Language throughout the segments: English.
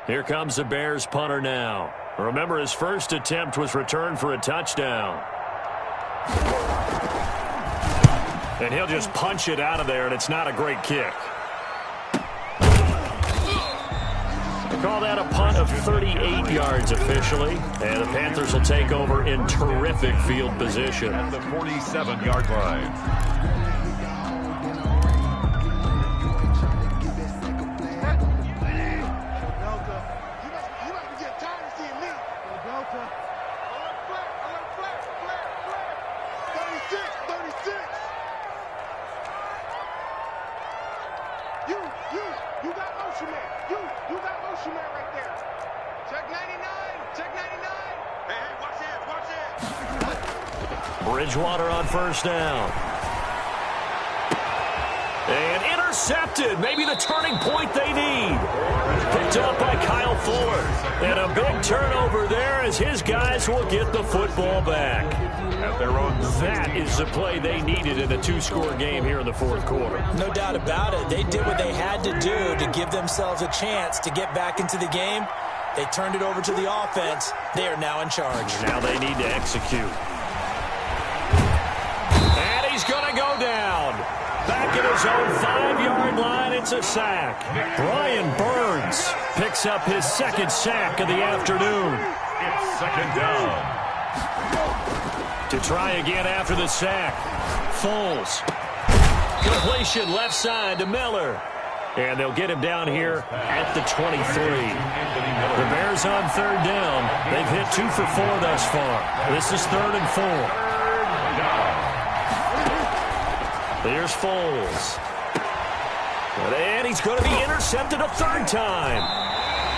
Here comes the Bears punter now. Remember, his first attempt was returned for a touchdown. And he'll just punch it out of there, and it's not a great kick. Call that a punt of 38 yards officially. And the Panthers will take over in terrific field position. At the 47-yard line. Bridgewater on first down. And intercepted. Maybe the turning point they need. Picked up by Kyle Fuller. And a big turnover there as his guys will get the football back. At their own. That is the play they needed in a two-score game here in the fourth quarter. No doubt about it. They did what they had to do to give themselves a chance to get back into the game. They turned it over to the offense. They are now in charge. Now they need to execute. And he's going to go down. Back at his own 5-yard line, it's a sack. Brian Burns picks up his second sack of the afternoon. It's second down. To try again after the sack. Foles. Completion left side to Miller. And they'll get him down here at the 23. The Bears on third down. They've hit 2 for 4 thus far. This is 3rd and 4. Here's Foles. And he's going to be intercepted a third time.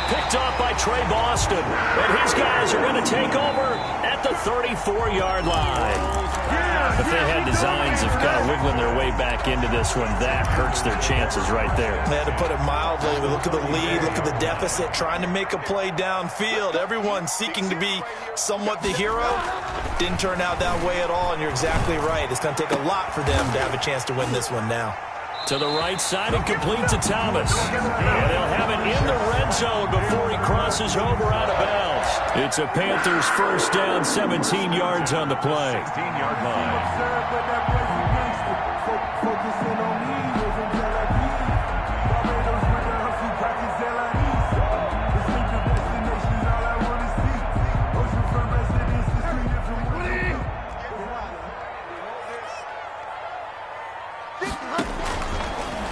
Picked off by Trey Boston. And his guys are going to take over at the 34-yard line. If they had designs of kind of wiggling their way back into this one, that hurts their chances right there. Man, to put it mildly, look at the lead, look at the deficit, trying to make a play downfield. Everyone seeking to be somewhat the hero. Didn't turn out that way at all, and you're exactly right. It's going to take a lot for them to have a chance to win this one now. To the right side and complete to Thomas. And they'll have it in the red zone before he crosses over out of bounds. It's a Panthers first down, 17 yards on the play. 16-yard line.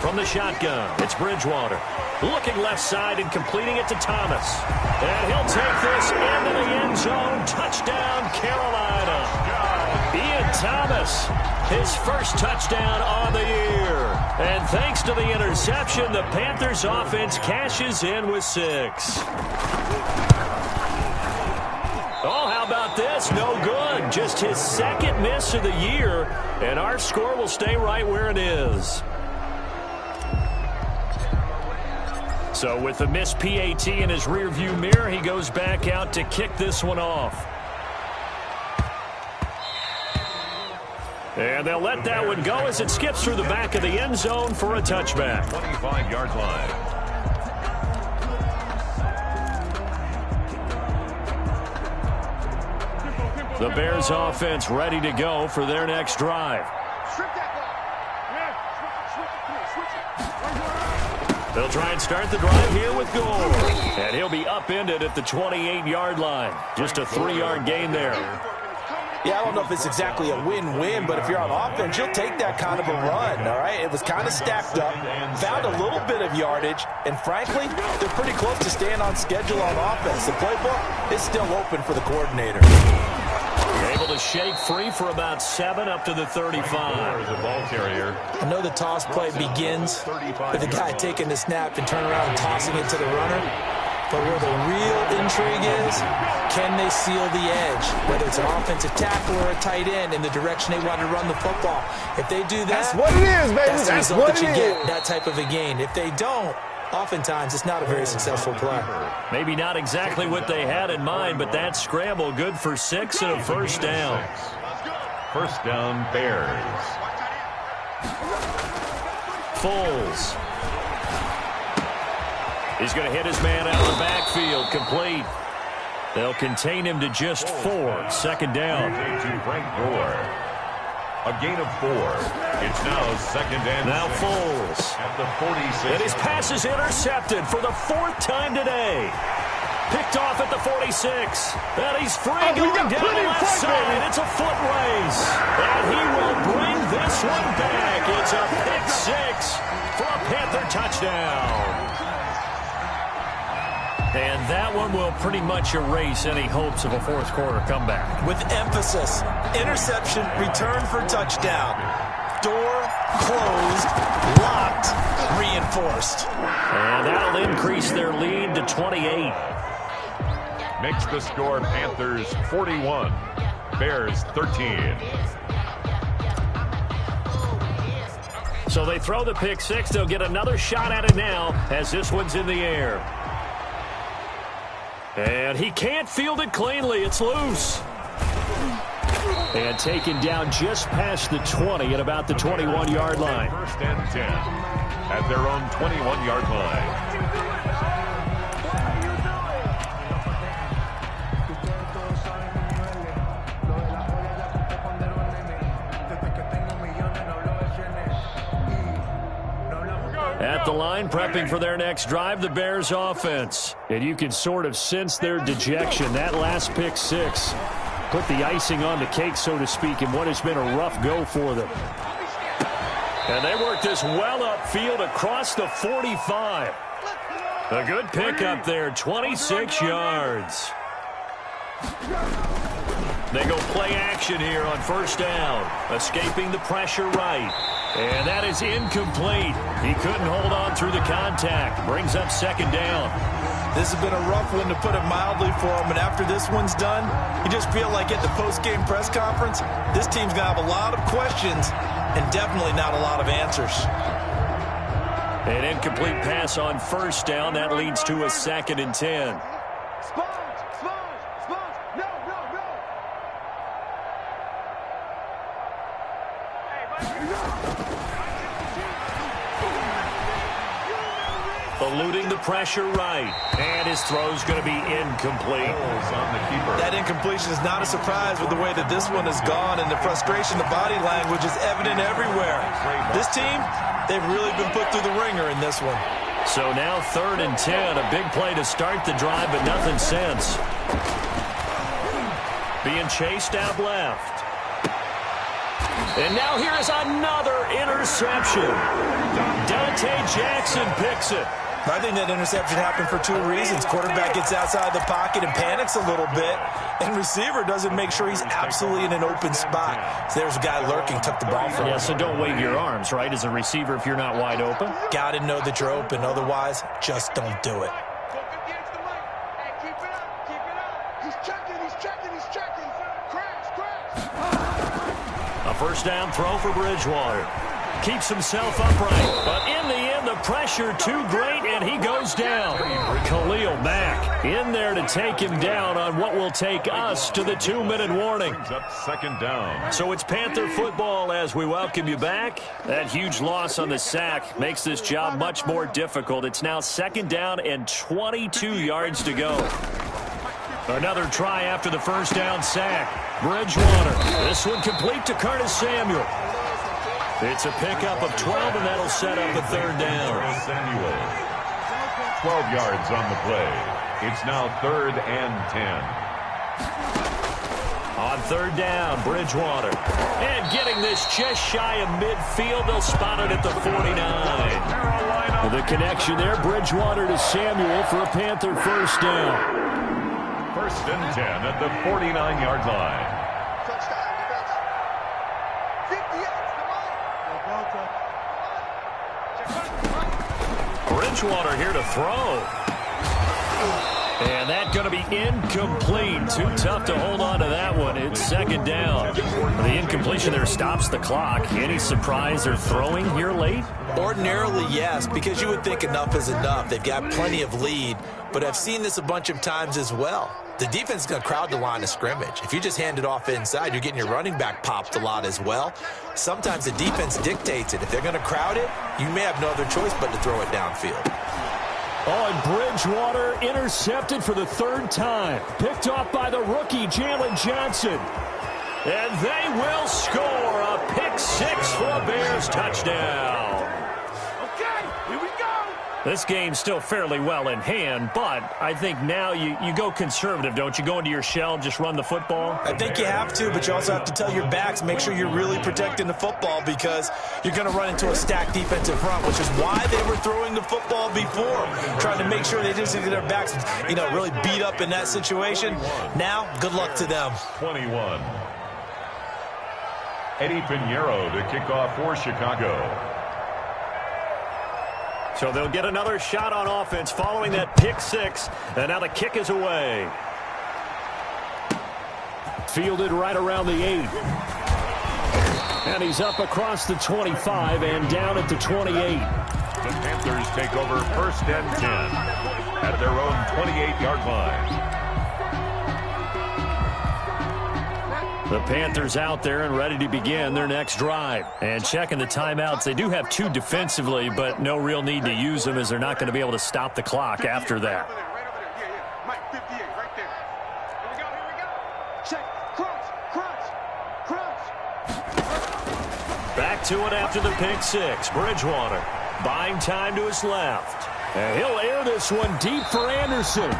From the shotgun, it's Bridgewater. Looking left side and completing it to Thomas. And he'll take this into the end zone. Touchdown, Carolina. Ian Thomas, his first touchdown on the year. And thanks to the interception, the Panthers offense cashes in with 6. Oh, how about this? No good. Just his second miss of the year. And our score will stay right where it is. So with the missed PAT in his rearview mirror, he goes back out to kick this one off. And they'll let that one go as it skips through the back of the end zone for a touchback. 25-yard line. The Bears offense ready to go for their next drive. They'll try and start the drive here with Gore. And he'll be upended at the 28-yard line. Just a 3-yard gain there. Yeah, I don't know if it's exactly a win-win, but if you're on offense, you'll take that kind of a run, all right? It was kind of stacked up, found a little bit of yardage, and frankly, they're pretty close to staying on schedule on offense. The playbook is still open for the coordinator. Able to shake free for about 7 up to the 35. The ball carrier. I know the toss play begins with the guy taking the snap and turning around and tossing it to the runner. But where the real intrigue is, can they seal the edge? Whether it's an offensive tackle or a tight end in the direction they want to run the football. If they do that, that's what it is, baby. That's the result that you get, that type of a gain. If they don't, oftentimes it's not a very successful play. Maybe not exactly what they had in mind, but that scramble good for 6 and a first down. First down, Bears. Foles. He's going to hit his man out of the backfield. Complete. They'll contain him to just 4. Second down. To Frank Gore. A gain of 4. It's now second and now 6. Foles. At the 46. And his pass is intercepted for the 4th time today. Picked off at the 46. And he's free going down the left side. It's a foot race. And he will bring this one back. It's a pick 6 for a Panther touchdown. And that one will pretty much erase any hopes of a fourth quarter comeback. With emphasis, interception, return for touchdown. Door closed, locked, reinforced. And that'll increase their lead to 28. Makes the score Panthers 41, Bears 13. So they throw the pick 6. They'll get another shot at it now as this one's in the air. And he can't field it cleanly. It's loose. And taken down just past the 20 at about the 21-yard line. First and 10 at their own 21-yard line. At the line, prepping for their next drive, the Bears offense. And you can sort of sense their dejection. That last pick 6 put the icing on the cake, so to speak, in what has been a rough go for them. And they work this well upfield across the 45. A good pickup there, 26 yards. They go play action here on first down, escaping the pressure right. And that is incomplete. He couldn't hold on through the contact. Brings up second down. This has been a rough one, to put it mildly, for him. And after this one's done, you just feel like at the post-game press conference, this team's going to have a lot of questions and definitely not a lot of answers. An incomplete pass on first down. That leads to a 2nd and 10. Eluding the pressure right. And his throw's going to be incomplete. On the keeper. That incompletion is not a surprise with the way that this one has gone, and the frustration, the body language is evident everywhere. This team, they've really been put through the ringer in this one. So now 3rd and 10. A big play to start the drive, but nothing since. Being chased out left. And now here is another interception. Dante Jackson picks it. I think that interception happened for 2 reasons. Quarterback gets outside the pocket and panics a little bit, and receiver doesn't make sure he's absolutely in an open spot. So there's a guy lurking, took the ball from him. Yeah, so don't wave your arms, right, as a receiver if you're not wide open. Got to know that you're open. Otherwise, just don't do it. A first down throw for Bridgewater. Keeps himself upright, but in the end, the pressure too great, and he goes down. Khalil Mack in there to take him down on what will take us to the 2-minute warning. Brings up second down. So it's Panther football as we welcome you back. That huge loss on the sack makes this job much more difficult. It's now 2nd down and 22 yards to go. Another try after the first down sack. Bridgewater. This one complete to Curtis Samuel. It's a pickup of 12, and that'll set up a 3rd down. Samuel. 12 yards on the play. It's now 3rd and 10. On 3rd down, Bridgewater. And getting this just shy of midfield. They'll spot it at the 49. The connection there, Bridgewater to Samuel for a Panther first down. 1st and 10 at the 49-yard line. Bridgewater here to throw. And that's going to be incomplete. Too tough to hold on to that one. It's 2nd down. The incompletion there stops the clock. Any surprise they're throwing here late? Ordinarily, yes, because you would think enough is enough. They've got plenty of lead, but I've seen this a bunch of times as well. The defense is going to crowd the line of scrimmage. If you just hand it off inside, you're getting your running back popped a lot as well. Sometimes the defense dictates it. If they're going to crowd it, you may have no other choice but to throw it downfield. Oh, and Bridgewater intercepted for the third time. Picked off by the rookie, Jalen Johnson. And they will score a pick six for a Bears touchdown. Okay, here we go. This game's still fairly well in hand, but I think now you go conservative, don't you? Go into your shell and just run the football? I think you have to, but you also have to tell your backs, make sure you're really protecting the football because you're going to run into a stacked defensive front, which is why they were throwing the football before, trying to make sure they didn't get their backs, really beat up in that situation. Now, good luck to them. 21. Eddie Pinheiro to kick off for Chicago. So they'll get another shot on offense following that pick six, and now the kick is away. Fielded right around the 8. And he's up across the 25 and down at the 28. The Panthers take over 1st and 10 at their own 28-yard line. The Panthers out there and ready to begin their next drive. And checking the timeouts, they do have 2 defensively, but no real need to use them as they're not going to be able to stop the clock after that. Right over there. Yeah. Mike, 58, right there. Here we go. Check. Crunch. Back to it after the pick six. Bridgewater buying time to his left. And he'll air this one deep for Anderson.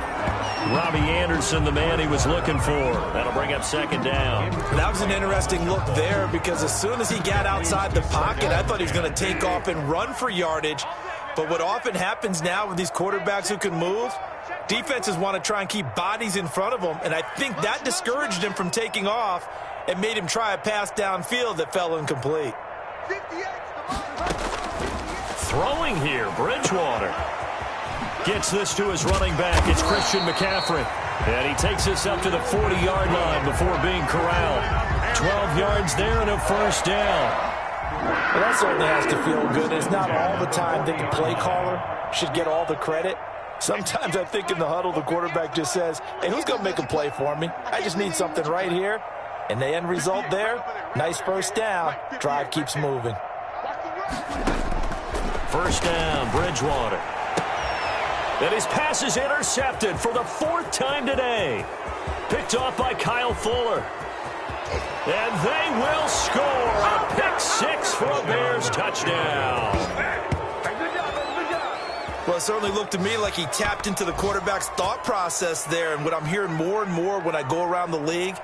Robbie Anderson, the man he was looking for. That'll bring up 2nd down. That was an interesting look there because as soon as he got outside the pocket, I thought he was going to take off and run for yardage. But what often happens now with these quarterbacks who can move, defenses want to try and keep bodies in front of them, and I think that discouraged him from taking off and made him try a pass downfield that fell incomplete. Throwing here, Bridgewater. Gets this to his running back. It's Christian McCaffrey. And he takes this up to the 40-yard line before being corralled. 12 yards there and a 1st down. Well, that certainly has to feel good. It's not all the time that the play caller should get all the credit. Sometimes I think in the huddle, the quarterback just says, hey, who's going to make a play for me? I just need something right here. And the end result there, nice 1st down. Drive keeps moving. 1st down, Bridgewater. And his pass is intercepted for the 4th time today. Picked off by Kyle Fuller. And they will score a pick six for a Bears touchdown. Well, it certainly looked to me like he tapped into the quarterback's thought process there. And what I'm hearing more and more when I go around the league,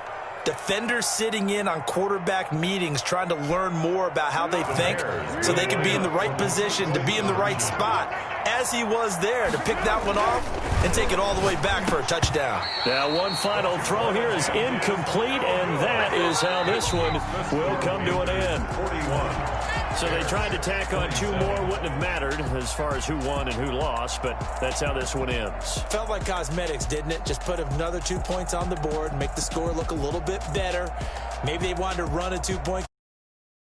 defenders sitting in on quarterback meetings trying to learn more about how they think so they can be in the right position to be in the right spot, as he was there to pick that one off and take it all the way back for a touchdown. Now one final throw here is incomplete, and that is how this one will come to an end. 41. So they tried to tack on 2 more. Wouldn't have mattered as far as who won and who lost, but that's how this one ends. Felt like cosmetics, didn't it? Just put another 2 points on the board, make the score look a little bit better. Maybe they wanted to run a 2-point